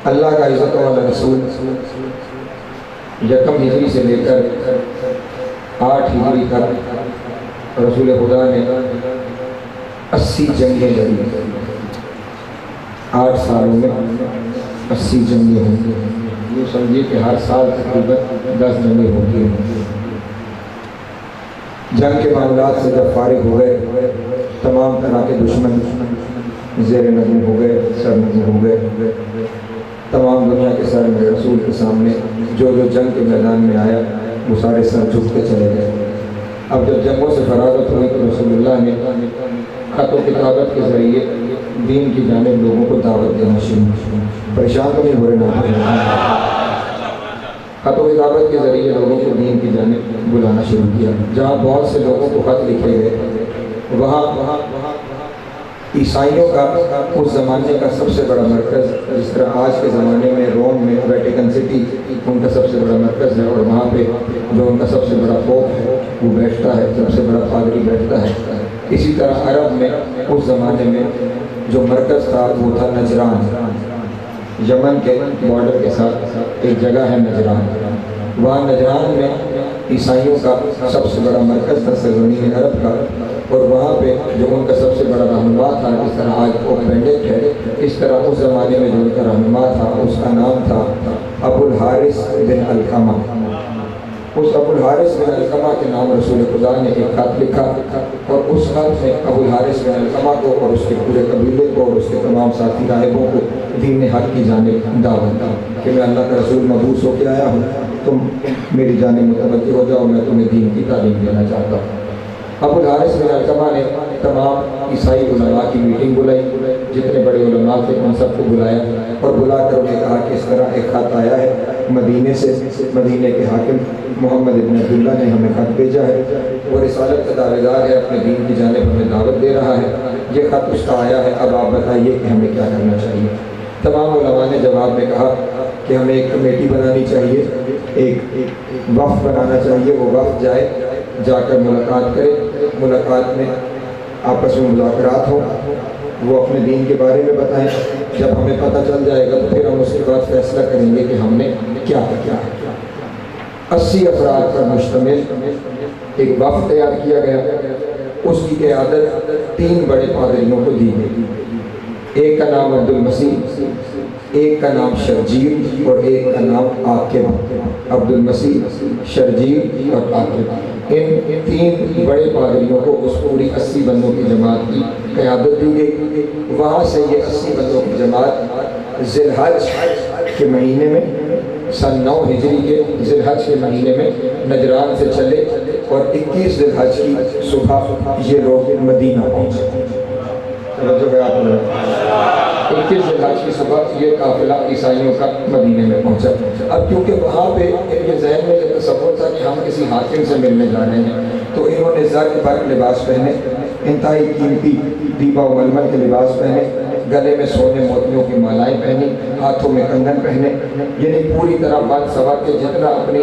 اللہ کا عزت والا رسول یکم ہجری سے لے کر 8 ہجری تک رسول خدا نے 80 جنگیں لڑی. 8 سالوں میں 80 جنگیں ہوں گی. یہ سمجھیے کہ ہر سال تقریباً 10 جنگیں ہوتی ہیں. جنگ کے معاملات سے جب فارغ ہو گئے تمام طرح کے دشمن زیر نظر ہو گئے، سر نظر ہو گئے. تمام دنیا کے سر میرے رسول کے سامنے جو جنگ کے میدان میں آیا وہ سارے سر جھک کے چلے گئے. اب جب جنگوں سے فراغت ہوئی تو رسول اللہ نے خط و کتابت کے ذریعے دین کی جانب لوگوں کو دعوت دینا شروع کی. پریشان تو نہیں ہو رہے نا؟ خط و کتابت کے ذریعے لوگوں کو دین کی جانب بلانا شروع کیا. جہاں بہت سے لوگوں کو خط لکھے گئے وہاں عیسائیوں کا اس زمانے کا سب سے بڑا مرکز، جس طرح آج کے زمانے میں روم میں ویٹیکن سٹی ان کا سب سے بڑا مرکز ہے، اور وہاں پہ جو ان کا سب سے بڑا پوپ ہے وہ بیٹھتا ہے، سب سے بڑا پادری بیٹھتا ہے. اسی طرح عرب میں اس زمانے میں جو مرکز تھا وہ تھا نجران. یمن کے بارڈر کے ساتھ ایک جگہ ہے نجران. وہاں نجران میں عیسائیوں کا سب سے بڑا مرکز تھا سرزمین عرب کا، اور وہاں پہ جو ان کا سب سے بڑا رہنما تھا، جس طرح آج پوپ بینڈکٹ ہے، اس طرح اس زمانے میں جو ان کا رہنما تھا اس کا نام تھا ابو الحارث بن علقمہ. اس ابو الحارث بن علقمہ کے نام رسول خدا نے ایک خط لکھا، اور اس خط میں ابو الحارث بن علقمہ کو اور اس کے پورے قبیلے کو اور اس کے تمام ساتھی راہبوں کو دین حق کی جانب دعوت دی کہ میں اللہ کا رسول مبعوث ہو کے آیا ہوں، تم میری جانب متوجہ ہو جاؤ، میں تمہیں دین کی تعلیم دینا چاہتا ہوں. ابو الحارث بن علقمہ نے تمام عیسائی علماء کی میٹنگ بلائی، جتنے بڑے علماء تھے ان سب کو بلایا، اور بلا کر انہیں کہا کہ اس طرح ایک خط آیا ہے مدینے سے، مدینے کے حاکم محمد ابن عبداللہ نے ہمیں خط بھیجا ہے، وہ رسالت کا دعوے دار ہے، اپنے دین کی جانب ہمیں دعوت دے رہا ہے، یہ خط اس کا آیا ہے، اب آپ بتائیے کہ ہمیں کیا کرنا چاہیے. تمام علماء نے جواب میں کہا کہ ہمیں ایک کمیٹی بنانی چاہیے، ایک وفد بنانا چاہیے. وہ وفد جائے، جا کر ملاقات کرے، ملاقات میں آپس میں مذاکرات ہوں، وہ اپنے دین کے بارے میں بتائیں. جب ہمیں پتہ چل جائے گا تو پھر ہم اس کے بعد فیصلہ کریں گے کہ ہم نے کیا کیا ہے. 80 افراد پر مشتمل ایک وفد تیار کیا گیا. اس کی قیادت 3 بڑے پادریوں کو دی گئی. ایک کا نام عبد المسیح، ایک کا نام شرجیل اور ایک کا نام عاقب. عبد المسیح، شرجیل اور عاقب، ان 3 بڑے پادریوں کو اس پوری 80 بندوں کی جماعت کی قیادت دی گئی. وہاں سے یہ 80 بندوں کی جماعت ذی الحج کے مہینے میں سن 9 ہجری کے ذی الحج کے مہینے میں نجران سے چلے، اور 21 ذی الحج کی صبح یہ لوگ مدینہ پہنچے. توجہ ہے آپ لوگ. 21 ذی الحج کی صبح یہ قافلہ عیسائیوں کا مدینے میں پہنچا. اب کیونکہ وہاں پہ ان کے ذہن میں یہ تصور تھا کہ ہم کسی حاکم سے ملنے جا رہے ہیں، تو انہوں نے زرق برق لباس پہنے، انتہائی قیمتی دیبا و ململ کے لباس پہنے، گلے میں سونے موتیوں کی مالائیں پہنی، ہاتھوں میں کنگن پہنے، یعنی پوری طرح بن سور کے جتنا اپنی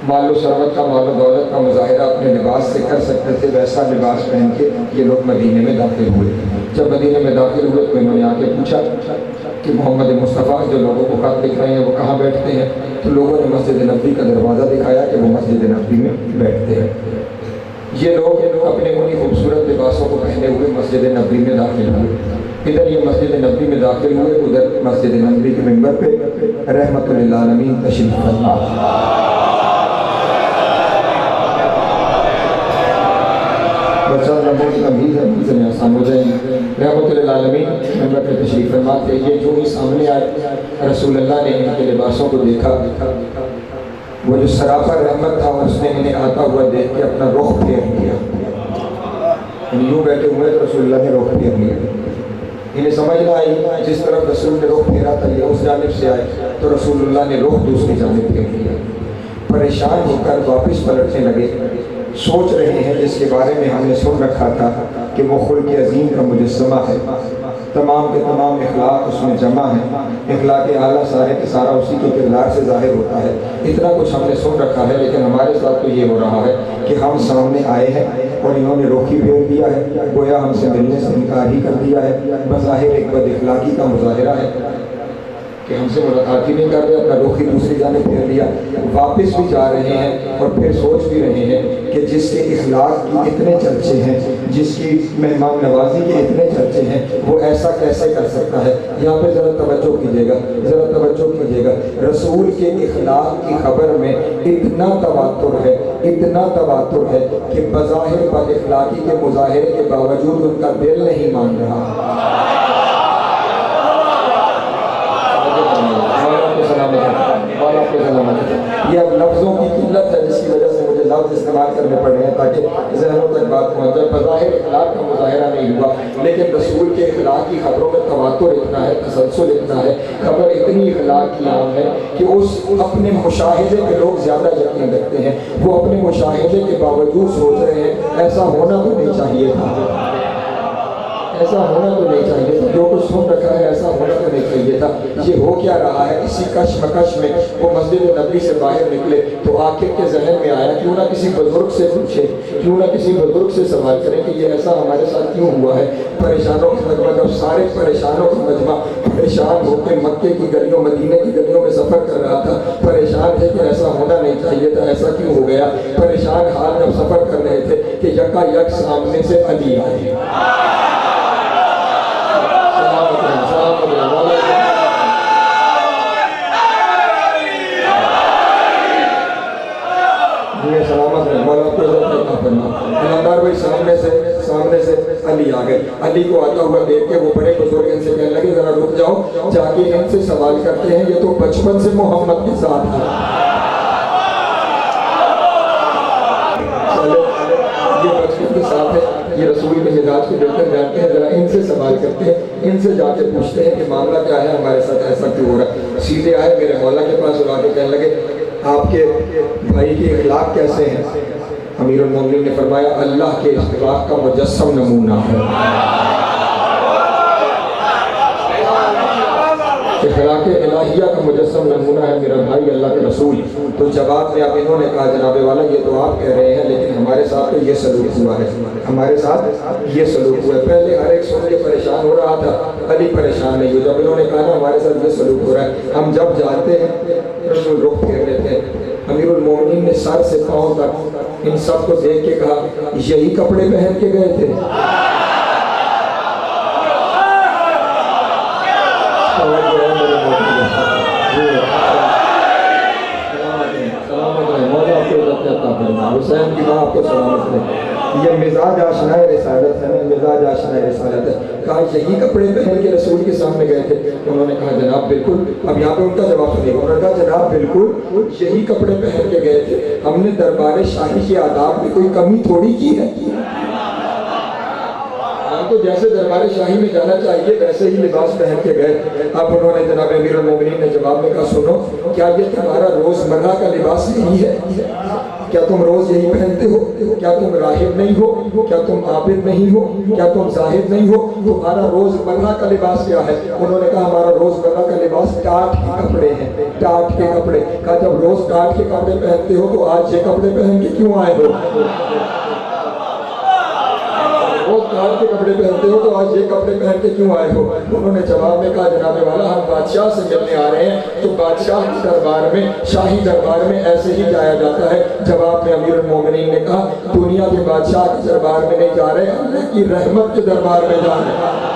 مال و ثروت کا، مال و دولت کا مظاہرہ اپنے لباس سے کر سکتے تھے ویسا لباس پہن کے یہ لوگ مدینے میں داخل ہوئے. جب مدینے میں داخل ہوئے تو انہوں نے آ کے پوچھا کہ محمد مصطفیٰ جو لوگوں کو خط لکھ رہے ہیں وہ کہاں بیٹھتے ہیں؟ تو لوگوں نے مسجد نبوی کا دروازہ دکھایا کہ وہ مسجد نبوی میں بیٹھتے ہیں. یہ لوگ اپنے انہی خوبصورت لباسوں کو پہنے ہوئے مسجد نبوی میں داخل ہوئے. ادھر یہ مسجد نبوی میں داخل ہوئے، ادھر مسجد نبوی کے منبر پہ رحمت للعالمین تشریف فرما. بچہ نمبر تمہید ہے مجھے آسان ہو جائیں گے. رحمت للعالمین منبر پہ تشریف فرما تھے. یہ جو ہی سامنے آئے رسول اللہ نے ان کے لباسوں کو دیکھا، وہ جو سراپا رحمت تھا اس نے انہیں آتا ہوا دیکھ کے اپنا رخ پھیر لیا. یوں بیٹھے ہوئے تو رسول اللہ نے رخ پھیر لیا. انہیں سمجھ نہ آئی جس طرف رسول نے رخ پھیرا تھا یہ اس جانب سے آئے، تو رسول اللہ نے رخ دوسری جانب پھیر لیا. پریشان ہو کر واپس پلٹنے لگے. سوچ رہے ہیں جس کے بارے میں ہم نے سن رکھا تھا کہ وہ خلق عظیم کا مجسمہ ہے، تمام کے تمام اخلاق اس میں جمع ہیں، اخلاق اعلیٰ سارے کے سارا اسی کے کردار سے ظاہر ہوتا ہے. اتنا کچھ ہم نے سن رکھا ہے، لیکن ہمارے ساتھ تو یہ ہو رہا ہے کہ ہم سامنے آئے ہیں اور انہوں نے رخ ہی پھیر دیا ہے، گویا ہم سے ملنے سے انکار ہی کر دیا ہے. بظاہر ایک بد اخلاقی کا مظاہرہ ہے. کہ ہم سے ملاقات ہی نہیں کر رہے، اپنا رخ ہی دوسری جانب پھیر لیا۔ واپس بھی جا رہے ہیں اور پھر سوچ بھی رہے ہیں کہ جس کے اخلاق کی اتنے چرچے ہیں، جس کی مہمان نوازی کے اتنے چرچے ہیں، وہ ایسا کیسے کر سکتا ہے؟ یہاں پہ ذرا توجہ کیجیے گا، ذرا توجہ کیجیے گا۔ رسول کے اخلاق کی خبر میں اتنا تواتر ہے، اتنا تواتر ہے کہ بظاہر بد اخلاقی کے مظاہرے کے باوجود ان کا دل نہیں مان رہا۔ یہ اب لفظوں کی قلت ہے جس کی وجہ سے مجھے لفظ استعمال کرنے پڑ رہے ہیں تاکہ ذہنوں تک بات پہنچ جائے۔ بظاہر اخلاق کا مظاہرہ نہیں ہوا، لیکن رسول کے اخلاق کی خبروں میں تواتر اتنا ہے، تسلسل اتنا ہے، خبر اتنی اخلاق کی عام ہے کہ اس اپنے مشاہدے پہ لوگ زیادہ یقین رکھتے ہیں۔ وہ اپنے مشاہدے کے باوجود سوچ رہے ہیں ایسا ہونا تو نہیں چاہیے تھا، ایسا ہونا تو نہیں چاہیے تھا، جو کچھ سن رکھا ہے ایسا ہونا تو نہیں چاہیے تھا۔ یہ ہو کیا رہا ہے؟ اسی کشمکش میں وہ مسجد نبی سے باہر نکلے تو آخر کے ذہن میں آیا کیوں نہ کسی بزرگ سے پوچھے، کیوں نہ کسی بزرگ سے سوال کریں کہ یہ ایسا ہمارے ساتھ کیوں ہوا ہے۔ پریشانوں کا مجمع، جب سارے پریشانوں کا مجمع پریشان ہو کے مکے کی گلیوں، مدینے کی گلیوں میں سفر کر رہا تھا، پریشان تھے کہ ایسا ہونا نہیں چاہیے تھا، ایسا کیوں ہو گیا، پریشان حال جب سفر کر رہے تھے کہ یکا یک سامنے سے علی آئے۔ سلامت ہے مولا کو عزت کرنا۔ ایماندار بھائی سامنے سے علی آ گئے۔ علی کو آتا ہوا دیکھ کے وہ بڑے بزرگ ان سے کہنے لگے ذرا رک جاؤ، جا کے ان سے سوال کرتے ہیں، یہ تو بچپن سے محمد کے ساتھ ہے۔ یہ بچپن کے ساتھ ہے، یہ رسول کے مزاج کو بہتر جانتے ہیں، ذرا ان سے سوال کرتے ہیں، ان سے جا کے پوچھتے ہیں کہ معاملہ کیا ہے، ہمارے ساتھ ایسا کیوں ہو رہا ہے۔ سیدھے آئے میرے مولا کے پاس اور آ کے کہنے لگے آپ کے بھائی کے اخلاق کیسے ہیں؟ امیر المومنین نے فرمایا اللہ کے اخلاق کا مجسم نمونہ ہے۔ اخلاق الہیہ کا مجسم نمونہ ہے میرا بھائی اللہ کے رسول۔ تو جواب میں اب انہوں نے کہا جناب والا یہ تو آپ کہہ رہے ہیں لیکن ہمارے ساتھ تو یہ سلوک ہوا ہے، ہمارے ساتھ یہ سلوک ہوا ہے۔ پہلے ہر ایک سن کے پریشان ہو رہا تھا، علی پریشان نہیں ہو۔ جب انہوں نے کہا نا ہمارے ساتھ یہ سلوک ہو رہا ہے، ہم جب جاتے ہیں رسول رخ پھیر لیتے ہیں۔ امیر المومنین نے سر سے پاؤں تک ان سب کو دیکھ کے کہا یہی کپڑے پہن کے گئے تھے؟ حسین کی ماں آپ کو سلامت ہے۔ یہ مزاج آشنا رسالت ہے، مزاج آشنا رسالت ہے۔ کہا یہی کپڑے پہن کے رسول کے سامنے گئے تھے؟ انہوں نے کہا جناب بالکل۔ اب یہاں پہ ان کا جواب سنیے، انہوں نے کہا جناب بالکل یہی کپڑے پہن کے گئے تھے، ہم نے دربار شاہی کے آداب میں کوئی کمی تھوڑی کی ہے، ہم تو جیسے دربار شاہی میں جانا چاہیے ویسے ہی لباس پہن کے گئے۔ اب انہوں نے جناب امیر المومنین نے جواب میں کہا سنو، کیا یہ تمہارا روزمرہ کا لباس نہیں ہے؟ کیا تم روز یہی پہنتے ہو؟ کیا تم راہب نہیں ہو؟ کیا تم عابد نہیں ہو؟ کیا تم زاہد نہیں ہو؟ تمہارا روزمرہ کا لباس کیا ہے؟ انہوں نے کہا ہمارا روزمرہ کا لباس ٹاٹ کے کپڑے ہیں، ٹاٹ کے کپڑے۔ کہا جب روز ٹاٹ کے کپڑے پہنتے ہو تو آج یہ کپڑے پہن کے کیوں آئے ہو؟ روز ٹاٹ کے کپڑے پہنتے ہو تو آج یہ کپڑے پہن کے کیوں آئے ہو؟ انہوں نے جواب میں کہا جناب والا ہم بادشاہ سے ملنے آ رہے ہیں، تو بادشاہ کے دربار میں، شاہی دربار میں ایسے ہی جایا جاتا ہے۔ جواب میں امیر المومنین نے کہا دنیا کے بادشاہ کے دربار میں نہیں جا رہے، اللہ کی رحمت کے دربار میں جا رہے ہیں،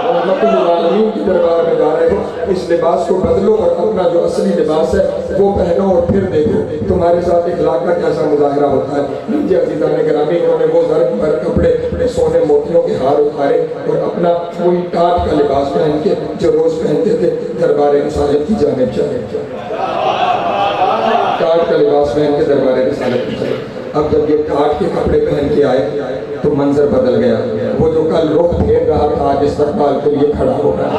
رحمت العالمین کے دربار میں جا رہے ہو۔ اس لباس کو بدلو اور اپنا جو اصلی لباس ہے وہ پہنو اور پھر دیکھو تمہارے ساتھ اخلاق کا کیسا مظاہرہ ہوتا ہے۔ جی عزیزان گرامی، انہوں نے وہ زرق پر کپڑے، سونے موتیوں کے ہار اتارے اور اپنا وہی ٹاٹ کا لباس پہن کے جو روز پہنتے تھے دربار رسالت کی جانب چلے، ٹاٹ کا لباس پہن کے دربار رسالت کی چلے۔ اب جب یہ ٹاٹ کے کپڑے پہن کے آئے تو منظر بدل گیا، وہ جو کل رخ پھیر رہا تھا آج استقبال کے لیے کھڑا ہو گیا۔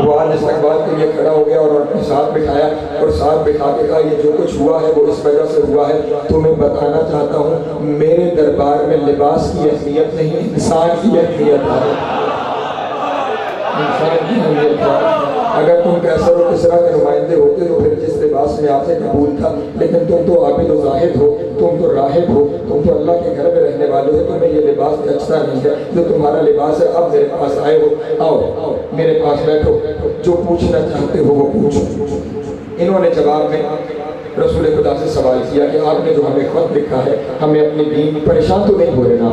وہ آج استقبال کے لیے کھڑا ہو گیا اور اپنے ساتھ بٹھایا اور ساتھ بٹھا کے کہا یہ جو کچھ ہوا ہے وہ اس وجہ سے ہوا ہے، تمہیں بتانا چاہتا ہوں میرے دربار میں لباس کی اہمیت نہیں، انسان کی اہمیت ہے، انسان کی اہمیت ہے۔ اگر تم کیسر و کسرا کے نمائندے ہوتے تو پھر جس لباس میں آپ سے قبول تھا، لیکن تم تو عابد و زاہد ہو، تم تو راہب ہو، تم تو اللہ کے گھر میں رہنے والے ہو، تمہیں یہ لباس جچتا نہیں ہے جو تمہارا لباس ہے۔ اب میرے پاس آئے ہو، آؤ میرے پاس بیٹھو، جو پوچھنا چاہتے ہو وہ پوچھو۔ انہوں نے جواب میں رسول خدا سے سوال کیا کہ آپ نے جو ہمیں خط لکھا ہے، ہمیں اپنی دین پریشان تو نہیں ہو رہے نا؟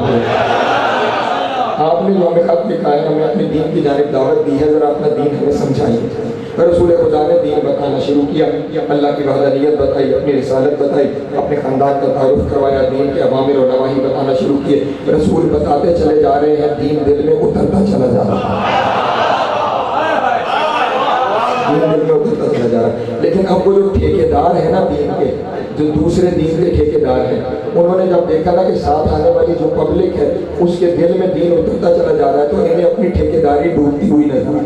آپ نے جو ہمیں خط لکھا ہے، ہمیں اپنی دین کی جانب دعوت دی ہے، ذرا اپنا دین ہمیں سمجھائیے۔ رسول خدا نے دین بتانا شروع کیا، اللہ کی وحدانیت بتائی، اپنی رسالت بتائی، اپنے خاندان کا تعارف کروایا، دین کے اوامر و نواہی بتانا شروع کیے۔ رسول بتاتے چلے جا رہے ہیں، دین دل میں اترتا چلا جا رہا ہے، دین دل میں اترتا چلا جا رہا ہے۔ لیکن اب وہ جو ٹھیکیدار ہیں نا دین کے، جو دوسرے دین کے ٹھیکیدار ہیں، انہوں نے جب دیکھا نا کہ ساتھ آنے والی جو پبلک ہے اس کے دل میں دین اترتا چلا جا رہا ہے، تو انہیں اپنی ٹھیکیداری ڈوبتی ہوئی نظر آئی،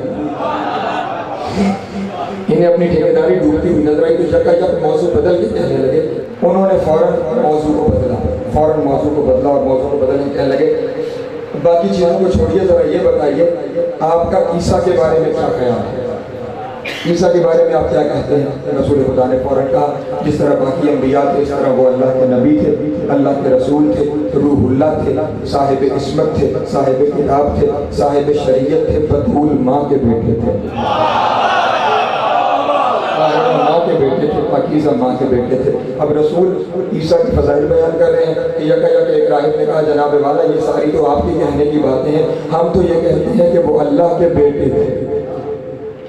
انہیں اپنی ٹھیکیداری ڈوبتی ہوئی نظر آئی۔ تو یک موضوع بدل کے کہنے لگے، انہوں نے فوراً موضوع کو بدلا اور موضوع کو بدل کے کہنے لگے، باقی چیزوں کو چھوڑیے، ذرا یہ بتائیے آپ کا عیسیٰ کے بارے میں کیا خیال ہے، عیسیٰ کے بارے میں آپ کیا کہتے ہیں؟ رسول خدا نے فوراً کہا، جس طرح باقی انبیاء تھے اس طرح وہ اللہ کے نبی تھے، اللہ کے رسول تھے، روح اللہ تھے، صاحب عصمت تھے، صاحب کتاب تھے، صاحب شریعت تھے، بطول ماں کے بیٹے تھے، ماں کے بیٹے تھے، پاکیزہ ماں کے بیٹے تھے۔ اب رسول عیسیٰ کی فضائل بیان کر رہے ہیں کہ یک ایک راہب نے کہا، جناب والا یہ ساری تو آپ کی کہنے کی باتیں ہیں، ہم تو یہ کہتے ہیں کہ وہ اللہ کے بیٹے تھے،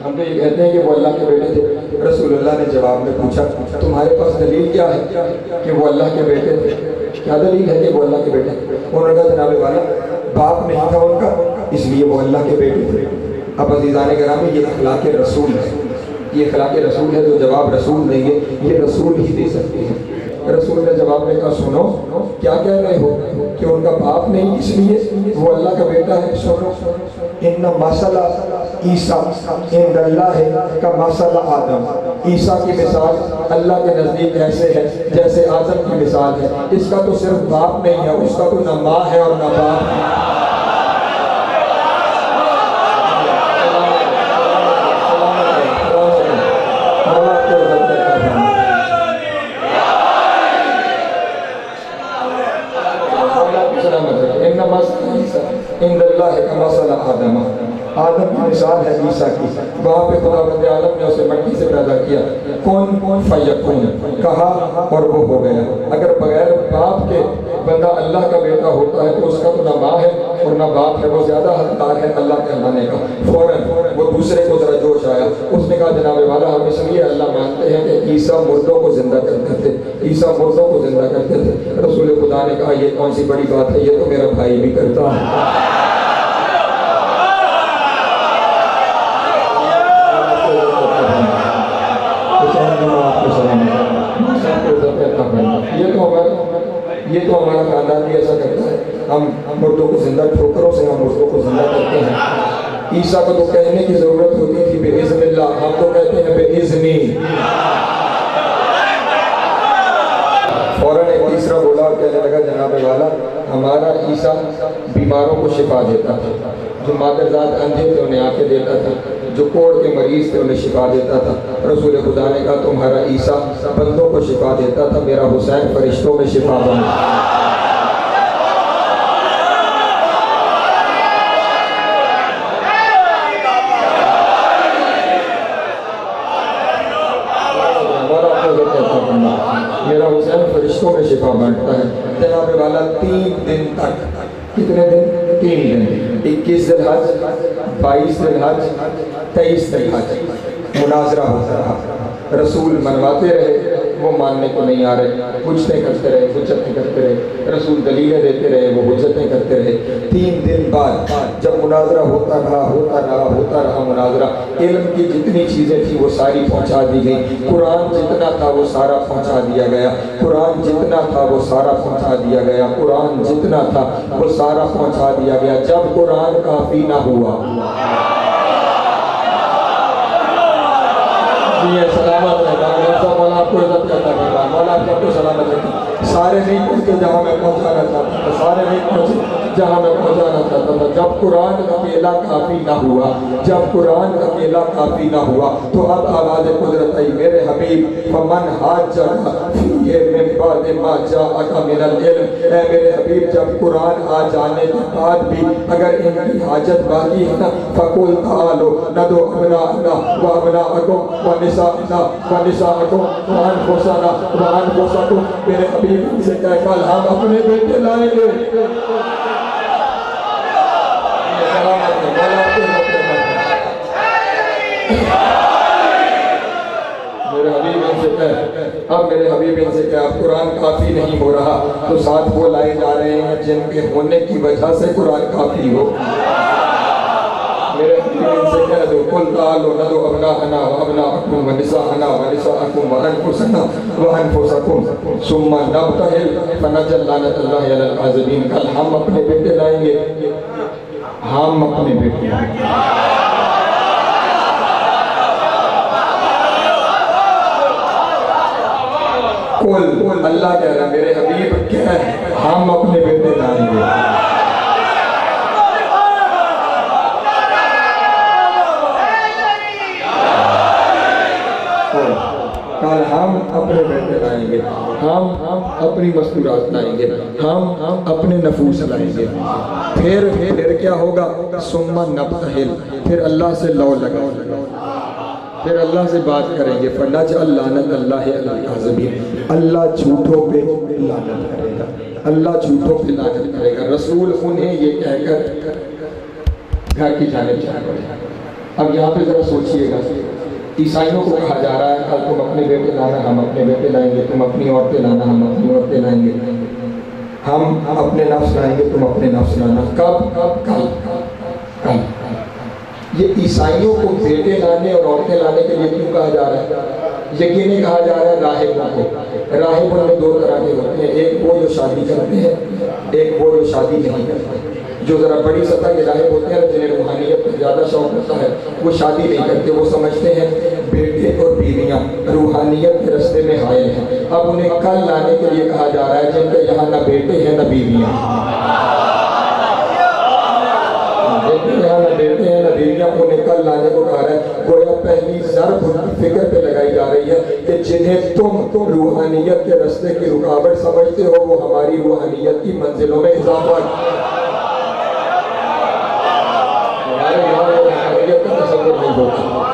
ہم تو یہ کہتے ہیں کہ وہ اللہ کے بیٹے تھے۔ رسول اللہ نے جواب میں پوچھا، تمہارے پاس دلیل کیا ہے کہ وہ اللہ کے بیٹے تھے؟ کیا دلیل ہے کہ وہ اللہ کے بیٹے تھے؟ انہوں نے کہا، جناب والا باپ نہیں تھا ان کا، اس لیے وہ اللہ کے بیٹے تھے۔ اب عزیزان گرامی، یہ اخلاق رسول ہے، یہ اخلاق رسول ہے، جو جواب رسول دیں گے یہ رسول ہی دے سکتے ہیں۔ رسول نے جواب میں کہا، سنو کیا کہہ رہے ہو کہ ان کا باپ نہیں اس لیے وہ اللہ کا بیٹا ہے؟ سنو، ان مسئلہ عیسیٰ عند اللہ ہے کا مسئلہ آدم، عیسیٰ کی مثال اللہ کے نزدیک ایسے ہے جیسے آدم کی مثال ہے، اس کا تو صرف باپ نہیں ہے، اس کا تو نہ ماں ہے اور نہ باپ ہے۔ عند اللہ کا مسئلہ آدم کی مثال ہے عیسیٰ کی، وہاں پہ خداوند عالم نے اسے مٹی سے پیدا کیا، کون فیکون کہا اور وہ ہو گیا۔ اگر بغیر باپ کے بندہ اللہ کا بیٹا ہوتا ہے تو اس کا تو نہ ماں ہے اور نہ باپ ہے، وہ زیادہ حقدار ہے اللہ کہلانے کا۔ فوراً وہ دوسرے کو ذرا جوش آیا، اس نے کہا، جناب والا ہم اس لیے اللہ مانتے ہیں کہ عیسیٰ مردوں کو زندہ کرتے تھے، عیسیٰ مردوں کو زندہ کرتے تھے۔ رسول خدا نے کہا، یہ کون سی بڑی بات ہے، یہ تو میرا بھائی بھی کرتا ہے۔ یہ تو ہمارا خاندان بھی ایسا کرتا ہے، ہم مردوں کو زندہ، ٹھوکروں سے ہم مردوں کو زندہ کرتے ہیں۔ عیسیٰ کو تو کہنے کی ضرورت ہوتی تھی بِإِذْنِ اللہ، ہم تو کہتے ہیں بِإِذْنِ۔ فوراً ایک تیسرا بولا اور کہنے لگا، جناب والا ہمارا عیسیٰ بیماروں کو شفا دیتا تھا، جو مادرزاد اندھے تھے انہیں آنکھیں دیتا تھا، جو کوڑ کے مریض تھے انہیں شفا دیتا تھا۔ رسول خدا نے کہا، تمہارا عیسیٰ بندوں کو شفا دیتا تھا، میرا حسین فرشتوں میں شفا بنا۔ میرا حسین فرشتوں میں شفا بانٹتا ہے۔ جناب والا 3 دن تک، کتنے دن؟ 3 دن، 21 ذی الحج، 22 ذی الحج، 23 ذی الحج مناظرہ ہوتا رہا۔ رسول منواتے رہے، وہ ماننے کو نہیں آ رہے، پوچھتے کرتے رہے، حجتیں کرتے رہے، رسول دلیلیں دیتے رہے، وہ حجتیں کرتے رہے۔ 3 دن بعد جب مناظرہ ہوتا رہا مناظرہ، علم کی جتنی چیزیں تھیں وہ ساری پہنچا دی گئی، قرآن جتنا تھا وہ سارا پہنچا دیا گیا، قرآن جتنا تھا وہ سارا پہنچا دیا گیا، قرآن جتنا تھا وہ سارا پہنچا دیا گیا۔ جب قرآن کافی نہ ہوا، سلامت رہتا ہے، مولا آپ کو عزت کرتا ہے، مولا آپ کو سلامت رکھتا ہے۔ سارے نہیں پہنچے جہاں میں پہنچانا چاہتا ہوں، سارے نہیں پہنچے۔ جہاں میں پہنچانا چاہتا تھا. جب قرآن اکیلا کافی نہ ہوا، جب قرآن اکیلا کافی نہ ہوا تو اب آواز قدرت آئی، میرے حبیب فمن حاجک فیہ من بعد ما جاءک من العلم. اے میرے حبیب جب قرآن آ جانے کے بعد بھی اگر ان کی حاجت باقی ہے نا، فقل تعالوا ندعو ابناءنا وابناءکم ونساءنا ونساءکم وانفسنا وانفسکم. میرے حبیب سے کہہ کل ہم اپنے بیٹے لائیں گے. میرے حبیب ان سے کہہ، اب میرے حبیب ان سے کہہ اب قرآن کافی نہیں ہو رہا تو ساتھ وہ لائے جا رہے ہیں جن کے ہونے کی وجہ سے قرآن کافی ہو. میرے حبیب ان سے کہہ دو قل تعالوا ندعو ابناءنا وابناءکم ونساءنا ونساءکم وانفسنا وانفسکم ثم نبتہل فنجعل لعنۃ اللہ علی الکاذبین. کل ہم اپنے بیٹے لائیں گے، ہم اپنے بیٹے لائیں گے. قل اللہ کہہ رہا میرے حبیب کہہ ہم اپنے بیٹے لائیں گے. کل ہم اپنے بیٹے لائیں گے، ہم اپنی مستورات لائیں گے، ہم اپنے نفوس لائیں گے. پھر کیا ہوگا؟ ثم نبتہل، پھر اللہ سے لو لگا، پھر اللہ سے بات کریں گے. فنجعل لعنۃ اللہ علی الکاذبین. اللہ جھوٹوں پہ لعنت کرے گا، اللہ جھوٹوں پہ لعنت کرے گا. رسول انہیں یہ کہہ کر گھر کی جانب چلا پڑے. اب یہاں پہ ذرا سوچئے گا، عیسائیوں کو کہا جا رہا ہے کل تم اپنے بیٹے لانا، ہم اپنے بیٹے لائیں گے. تم اپنی عورتیں لانا، ہم اپنی عورتیں لائیں گے. ہم اپنے نفس لائیں گے، تم اپنے نفس لانا. کب؟ کل. یہ عیسائیوں کو بیٹے لانے اور عورتیں لانے کے لیے کیوں کہا جا رہا ہے؟ یہ نہیں کہا جا رہا ہے راہبوں کو. راہبوں میں دو طرح کے ہوتے ہیں، ایک وہ جو شادی کرتے ہیں، ایک وہ جو شادی نہیں کرتے. جو ذرا بڑی سطح کے راہب ہوتے ہیں جنہیں روحانیت پر زیادہ شوق ہوتا ہے وہ شادی نہیں کرتے. وہ سمجھتے ہیں بیٹے اور بیویاں روحانیت کے رستے میں حائل ہیں. اب انہیں کل لانے کے لیے کہا جا رہا ہے جن کے یہاں نہ بیٹے ہیں نہ بیویاں، یہاں نہ بیٹے ہیں نہ بیویاں. انہیں کل لانے کو کہا رہا ہے. گویا پہلی ضرب فکر پہ لگائی جا رہی ہے کہ جنہیں تم روحانیت کے رستے کی رکاوٹ سمجھتے ہو وہ ہماری روحانیت کی منزلوں میں اضافہ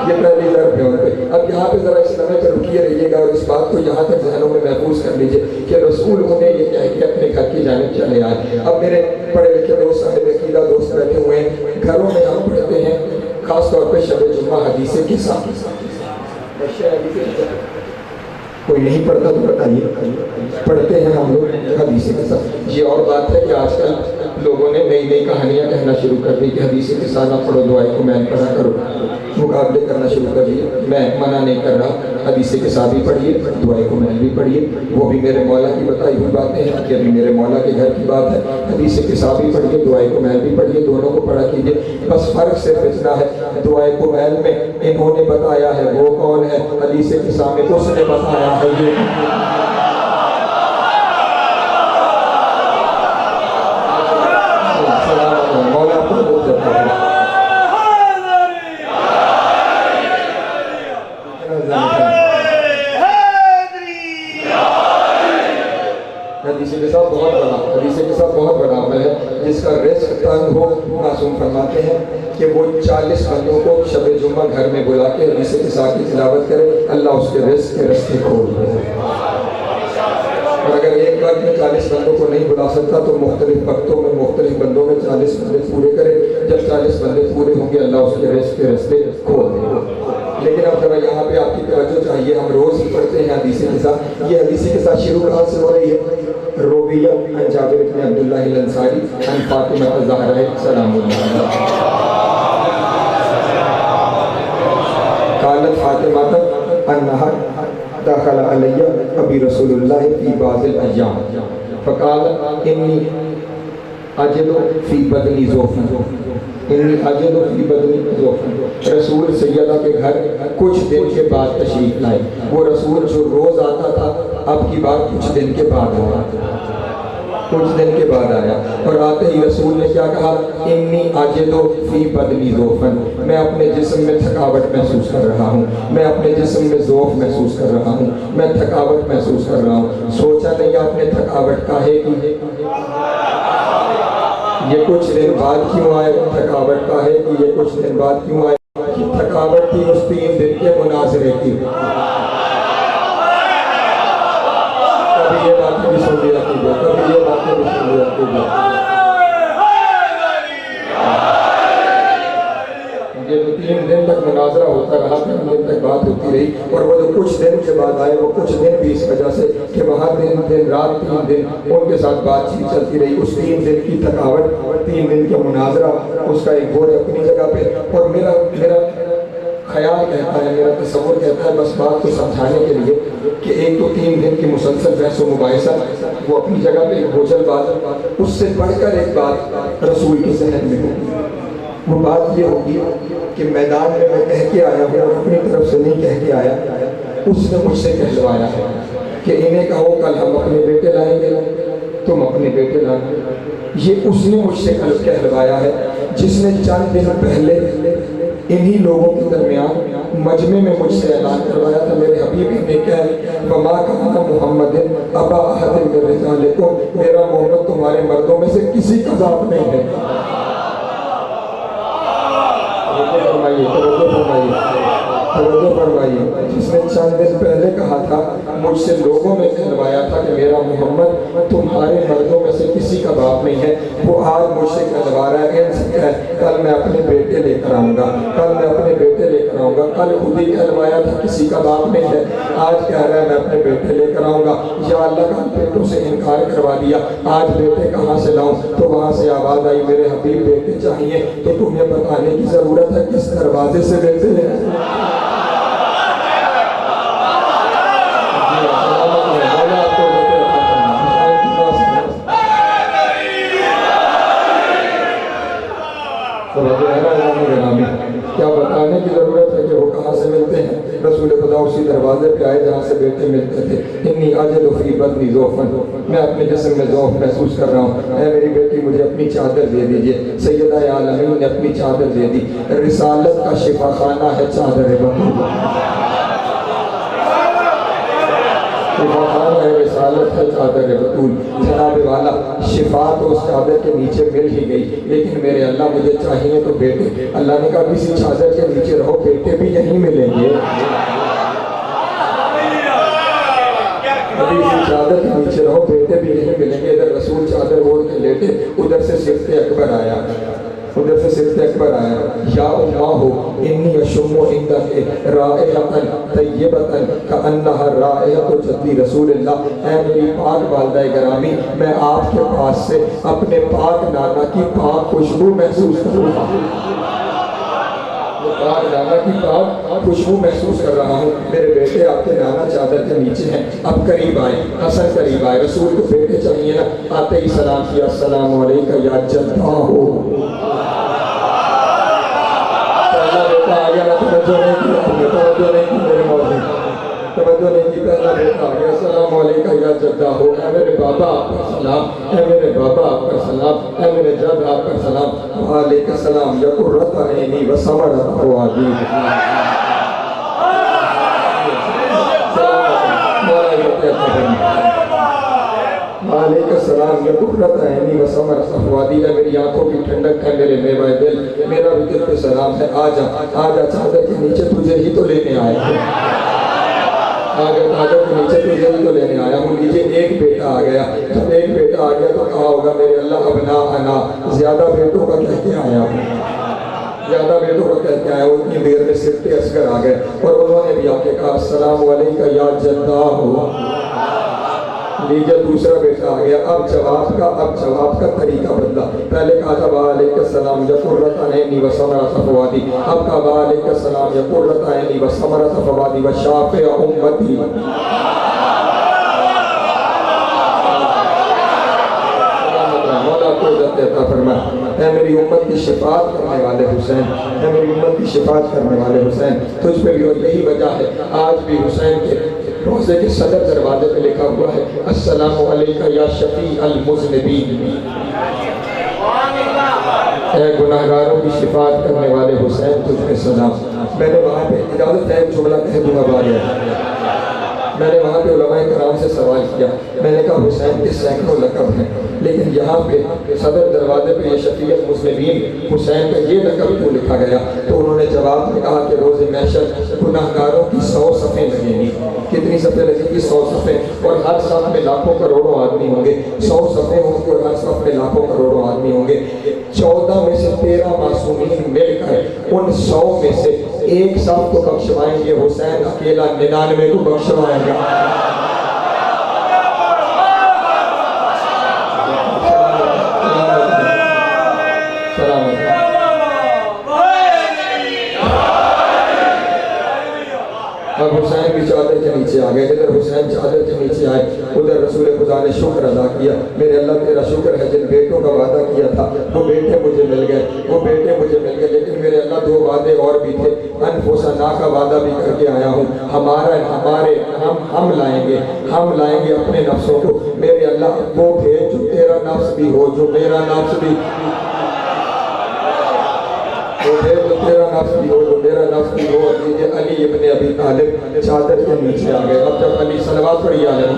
یہ پہلی ضرب ہے ان پہ. اب یہاں پہ ذرا اس سمے پہ رکیے رہیے گا اور اس بات کو یہاں تک ذہنوں میں محفوظ کر لیجئے کہ رسول انہیں یہ کہہ کے اپنے گھر کی جانب چلے آئے. اب میرے پڑھے لکھے دوست، صاحب عقیدہ دوست بیٹھے ہوئے ہیں، گھروں میں ہم پڑھتے ہیں خاص طور پہ شب جمعہ حدیث کے ساتھ. کوئی نہیں پڑھتا تو بتائیے، پڑھتے ہیں ہم لوگ حدیث کے ساتھ. یہ اور بات ہے کہ آج کل لوگوں نے نئی نئی کہانیاں کہنا شروع کر دی کہ حدیث کے ساتھ نہ پڑھو، دعائے کو میں پڑھا کرو. مقابلے کرنا شروع کر دیے. میں منع نہیں کر رہا، حدیث کے ساتھ بھی پڑھیے، دعائے کو میں بھی پڑھیے. وہ بھی میرے مولا کی بتائی ہوئی باتیں ہیں کہ ابھی میرے مولا کے گھر کی بات ہے. حدیث کے ساتھ بھی پڑھیے، دعائے کو میں بھی پڑھیے، دونوں کو پڑھا کیجیے. بس فرق صرف اتنا ہے، دعائے کو میں میں انہوں نے بتایا ہے وہ کون ہے؟ حدیث کے سامنے اس نے بتایا ہے یہ. مولا کو حدیث کے ساتھ بہت بڑا عمل ہے جس کا رزق تنگ ہو. معصوم فرماتے ہیں کہ وہ 40 بندوں کو شب جمعہ گھر میں بلا کے حدیث کے ساتھ کی تلاوت کرے، اللہ اس کے رزق کے رستے کھول دے. اور اگر ایک وقت میں 40 بندوں کو نہیں بلا سکتا تو مختلف وقتوں میں مختلف بندوں میں 40 بندے پورے کرے. جب 40 بندے پورے ہوں گے اللہ اس کے رزق کے رستے کھول دے. لیکن اب ذرا یہاں پہ آپ کی توجہ چاہیے، ہم روز ہی پڑھتے ہیں حدیث کے ساتھ. یہ حدیث کے ساتھ شروع کہاں سے ہو رہی ہے؟ روبیہ عن جابر بن عبداللہ الانصاری عن فاطمہ الزہرا سلام اللہ علیہا قالت فاطمہ انہا دخل علی ابی رسول اللہ فی بعض الایام فقال انی اجد فی بدنی ذوفا، انی اجد فی بدنی ذوفا. رسول سیدہ کے گھر کچھ دن کے بعد تشریف لائے. وہ رسول جو روز آتا تھا اب کی بات کچھ دن کے بعد آیا. کچھ دن کے بعد آیا اور آتے ہی رسول نے کیا کہا، انی اجدو فی بدنی ضعفن، میں اپنے جسم میں تھکاوٹ محسوس کر رہا ہوں، میں اپنے جسم میں ضعف محسوس کر رہا ہوں، میں تھکاوٹ محسوس کر رہا ہوں۔ سوچا نہیں آپ نے تھکاوٹ کاہے کی، یہ کچھ دن بعد کیوں آئے، تھکاوٹ کاہے کی، یہ کچھ دن بعد کیوں آئے؟ تھکاوٹ تھی اس 3 دن کے مناظرے کی۔ کبھی یہ باتیں بھی سن لیا کیجیے، کبھی یہ باتیں بھی سن لیا کیجیے۔ یہ 3 دن تک مناظرہ ہوتا رہا، 3 دن تک بات ہوتی رہی، اور وہ جو کچھ دن کے بعد آئے وہ کچھ دن بھی اس وجہ سے کہ وہاں دن رات 3 دن ان کے ساتھ بات چیت چلتی رہی۔ اس 3 دن کی تھکاوٹ، 3 دن کا مناظرہ، اس کا ایک غور اپنی جگہ پہ، اور میرا خیال کہتا ہے، میرا تصور کہتا ہے، بس بات کو سمجھانے کے لیے کہ ایک تو 3 دن کی مسلسل بحث و مباحثہ وہ اپنی جگہ پہ ایک بوجھل بات، اس سے بڑھ کر ایک بات رسول کے ذہن میں ہوگی۔ وہ بات یہ ہوگی کہ میدان میں میں کہہ کے آیا ہوں اور اپنی طرف سے نہیں کہہ کے آیا، اس نے مجھ سے کہلوایا ہے کہ انہیں کہو کل ہم اپنے بیٹے لائیں گے، تم اپنے بیٹے لائیں گے۔ یہ اس نے مجھ سے کل کہلوایا ہے جس نے چند دن پہلے انہی لوگوں کے درمیان مجمع میں مجھ سے اعلان کروایا تھا، میرے حبیب نے کہا وما کان محمد ابا احد من رجالکم، میرا محمد تمہارے مردوں میں سے کسی کا باپ نہیں ہے۔ توجہ فرمائیے، جس نے چند دن پہلے کہا تھا، مجھ سے لوگوں میں کہلوایا تھا کہ میرا محمد تمہارے مردوں میں سے کسی کا باپ نہیں ہے، وہ آج مجھ سے کہلوا رہا ہے کل میں اپنے بیٹے لے کر آؤں گا، کل میں اپنے بیٹے لے کر آؤں گا۔ کل خود ہی کہلوایا تھا کسی کا باپ نہیں ہے، آج کہہ رہا ہے میں اپنے بیٹے لے کر آؤں گا۔ یا اللہ کا بیٹوں سے انکار کروا دیا، آج بیٹے کہاں سے لاؤں؟ تو وہاں سے آواز آئی میرے حبیب بیٹے چاہیے تو تمہیں بتانے کی ضرورت ہے کس دروازے سے بیٹے ہیں۔ کیا بتانے کی ضرورت ہے کہ وہ کہاں سے ملتے ہیں؟ رسول خدا اسی دروازے پہ آئے جہاں سے بیٹے ملتے تھے۔ انی اجد فی بدنی ضعفن، میں اپنے جسم میں ضعف محسوس کر رہا ہوں، اے میری بیٹی مجھے اپنی چادر دے دیجئے۔ سیدہ عالمین نے اپنی چادر دے دی۔ رسالت کا شفا خانہ ہے چادر بطول، رسالت ہے چادر بطول۔ جناب والا شفا تو اس چادر کے نیچے مل ہی گئی، لیکن میرے اللہ مجھے چاہیے تو بیٹے۔ اللہ نے کہا کسی چادر کے نیچے رہو، بیٹے بھی یہیں ملیں گے۔ ابھی اسی چادر کے نیچے رہو، بیٹے بھی یہیں ملیں گے۔ ادھر رسول چادر اوڑھ کے لیٹے، ادھر سے صفت اکبر آیا، ادھر سے صفت اکبر آیا، یا اماہ انی اشم عندک رائحۃ طیبۃ کانہا رائحۃ جدی رسول اللہ۔ اے میری پاک والدہ گرامی، میں آپ کے پاس سے اپنے پاک نانا کی پاک خوشبو محسوس کروں گا، پاک نانا کی پاک خوشبو محسوس کر رہا ہوں۔ میرے بیٹے آپ کے نانا چادر کے نیچے ہیں، اب قریب آئے، حسن قریب آئے، رسول کو بیٹے چاہیے نا، آتے ہی سلام کیا، السلام علیکہ یا جدہ ہو۔ توجہ نہیں کی میرے موضوع، توجہ نہیں کی، پہلا بیٹا آگیا، السلام علیکہ یا جدہ ہو۔ اے میرے بابا آپ پر سلام، اے میرے بابا آپ پر سلام، اے میرے جد آپ پر سلام۔ وعلیکم السلام یا قرۃ عینی و ثمرۃ فؤادی۔ وعلیکم السلام یا قرۃ عینی و ثمرۃ فؤادی۔ اے میری آنکھوں کی ٹھنڈک ہے میرے میوہ دل، میرا بھی دل پہ سلام ہے۔ آجا آجا چادر کے نیچے تجھے ہی تو لینے آیا ہوں، آجا چادر کے نیچے تجھے ہی تو لینے آیا ہوں۔ نیچے ایک بیٹا آ گیا، جب ایک بیٹا آ گیا تو کہا ہوگا میرے اللہ ابنا انا، زیادہ بیٹوں کا کہہ کے آیا ہوں، زیادہ بیٹوں کا کہہ کے آیا ہوں۔ اتنی دیر میں صفت اصغر آ گئے اور انہوں نے بھی آ کے کہا السلام علیکہ یا جدہ ہو۔ لیجیے دوسرا بیٹا آ گیا، اب جواب کا طریقہ بدلا۔ پہلے کہا تھا وعلیکم السلام یا قرۃ عینی و ثمرۃ فؤادی، اب کہا وعلیکم السلام یا قرۃ عینی و ثمرۃ فؤادی و شافع امتی۔ مولا کو عزت عطا فرمائے۔ اے میری امت کی شفاعت کرنے والے حسین، اے میری امت کی شفاعت کرنے والے حسین، تجھ پہ بھی، اور یہی وجہ ہے آج بھی حسین کے روزے کے صدر دروازے پہ لکھا ہوا ہے السلام علیکہ یا شفیع المذنبین، اے گناہگاروں کی شفاعت کرنے والے حسین تجھ پہ سلام۔ میں نے وہاں پہ اجازت ہے ایک جملہ کہہ دوں اب آگے، میں نے وہاں پہ علماء کرام سے سوال کیا، میں نے کہا حسین کے سینکڑوں لقب ہیں لیکن یہاں پہ صدر دروازے پہ یہ شفیع المذنبین حسین کا یہ لقب کیوں لکھا گیا؟ تو انہوں نے جواب میں کہا کہ روز محشر گناہگاروں کی 100 صفیں لگیں گی۔ کتنی صفیں لگیں گی؟ 100 صفیں، اور ہر صف میں لاکھوں کروڑوں آدمی ہوں گے۔ 100 صفیں ہوں گی اور ہر صف میں لاکھوں کروڑوں آدمی ہوں گے۔ 14 میں سے 13 معصومین مل کر ان 100 میں سے ایک صف کو بخشوائیں گے، حسین اکیلا 99 کو بخشوائیں گا۔ اب حسین کی چادر کے نیچے آ گئے، ادھر حسین چادر کے نیچے آئے، ادھر رسول خدا نے شکر ادا کیا، میرے اللہ تیرا شکر ہے جن بیٹوں کا وعدہ کیا تھا وہ بیٹے مجھے مل گئے، وہ بیٹے مجھے مل گئے، لیکن میرے اللہ 2 وعدے اور بھی تھے، انفسنا کا وعدہ بھی کر کے آیا ہوں، ہم لائیں گے اپنے نفسوں کو، میرے اللہ وہ بھیج جو تیرا نفس بھی ہو، جو میرا نفس بھی تیرا نفس بھی ہو، جو میرا نفس بھی ہو۔ دیجئے علی ابن ابی طالب چادر کے نیچے آ گئے۔ اب جب علی صلوات پڑھی آ جائے،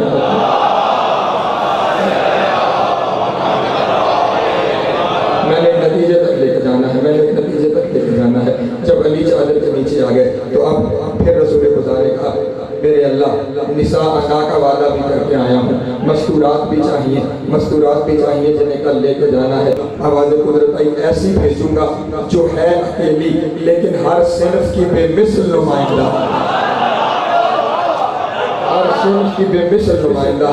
میں نے نتیجے تک لے کے جانا ہے، جب علی چادر کے نیچے آ گئے تو اب پھر رسول خدا نے کہا میرے اللہ نساء انا کا وعدہ بھی کر کے آیا ہوں، مستورات بھی چاہیے جنہیں کل لے کے جانا ہے۔ آواز قدرت آئی ایسی بھیجوں گا جو ہے اکیلی لیکن ہر صنف کی بے مثل نمائندہ،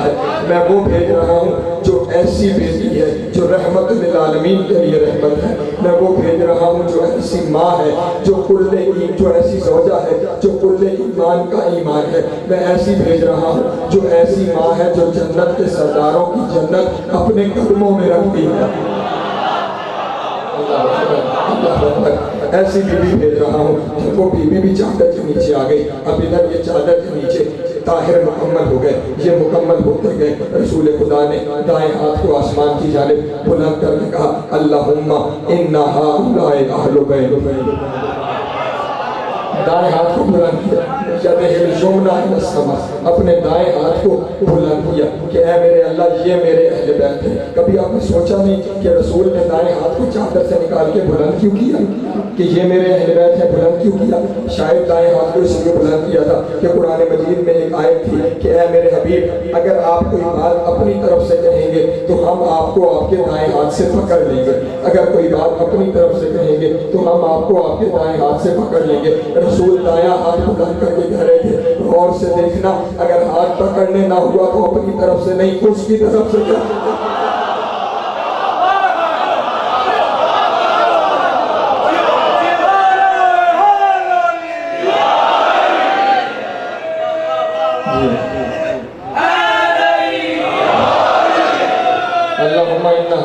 ہے۔ میں وہ بھیج رہا ہوں جو ایسی بیٹی ہے جو رحمت للعالمین کے لیے رحمت ہے، میں وہ بھیج رہا ہوں جو ایسی ماں ہے جو ایسی زوجہ ہے جو کل ایمان کا ایمان ہے، میں ایسی بھیج رہا ہوں جو ایسی ماں ہے جو جنت کے سرداروں کی جنت اپنے قدموں میں رکھتی ہے۔ ایسی بی بی بھیج رہا ہوں، وہ بی بی بھی چادر کے نیچے آ گئی۔ اب ادھر یہ چادر کے نیچے طاہر مکمل ہو گئے، یہ مکمل ہوتے گئے۔ رسول خدا نے دائیں ہاتھ کو آسمان کی جانب بلند کر کے کہا اللہم انا ہؤلاء اہل بیت، دائیں ہاتھ کو بلند کیا، اپنے دائیں ہاتھ کو بلند کیا کہ اے میرے اللہ یہ میرے اہل بیت ہیں۔ کبھی آپ نے سوچا نہیں کہ رسول نے دائیں ہاتھ کو چادر سے نکال کے بلند کیوں کیا کہ یہ میرے اہل بیت ہیں؟ بلند کیوں کیا؟ شاید دائیں ہاتھ کو اس لیے بلند کیا تھا کہ قرآن مجید میں ایک آیت تھی کہ اے میرے حبیب اگر آپ کوئی بات اپنی طرف سے کہیں گے تو ہم آپ کو آپ کے دائیں ہاتھ سے پکڑ لیں گے، اگر کوئی بات اپنی طرف سے کہیں گے تو ہم آپ کو آپ کے دائیں ہاتھ سے پکڑ لیں گے۔ رسول دایاں ہاتھ بلند کر کے کہہ رہے تھے غور سے دیکھنا، اگر ہاتھ پکڑنے نہ ہوا تو اپنی طرف سے نہیں اس کی طرف سے کیا اللہم انہا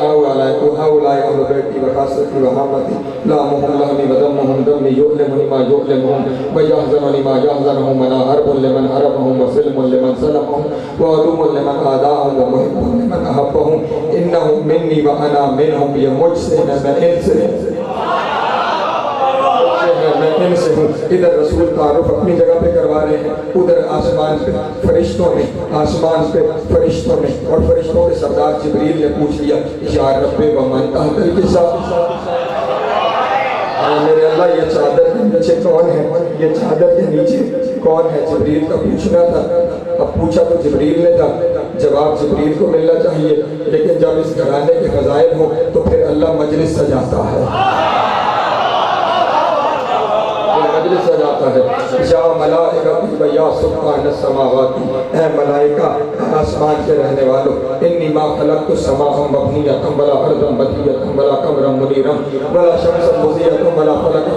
ہؤلاء اہل بیتی وخاصتی وحامتی لامہم لہمی ودمہم دمی یعلمنی ما یعلمہم ویحزننی ما یحزنہم ونا حرب لمن حربہم وسلم لمن سلمہم وعدوم لمن آداہم ومحب لمن احبہم انہم منی وانا منہم، یہ مجھ سے ہے میں ان سے ہوں۔ ادھر رسول تعارف اپنی جگہ پہ کروا رہے ہیں، ادھر آسمان پہ فرشتوں نے اور فرشتوں کے سردار جبریل نے پوچھ لیا یا رب ومن تحت الکساء، میرے اللہ یہ چادر کے نیچے کون ہے؟ یہ چادر کے نیچے کون ہے؟ جبریل کا پوچھنا تھا۔ اب پوچھا تو جبریل نے تھا، جواب جبریل کو ملنا چاہیے، لیکن جب اس گھرانے کے فضائل ہوں تو پھر اللہ مجلس سجاتا ہے، سجاتا ہے۔ یا ملائکہ یا سبحان السماوات، اے ملائکہ آسمان کے رہنے والوں، انی ما خلقت السماء مبنیۃ ولا ارضا مطیۃ ولا قمرا منیرا ولا شمسا مضیۃ ولا فلک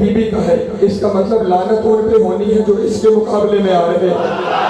بیوی کا ہے، اس کا مطلب لعنت ان پہ ہونی ہے جو اس کے مقابلے میں آ رہے ہیں۔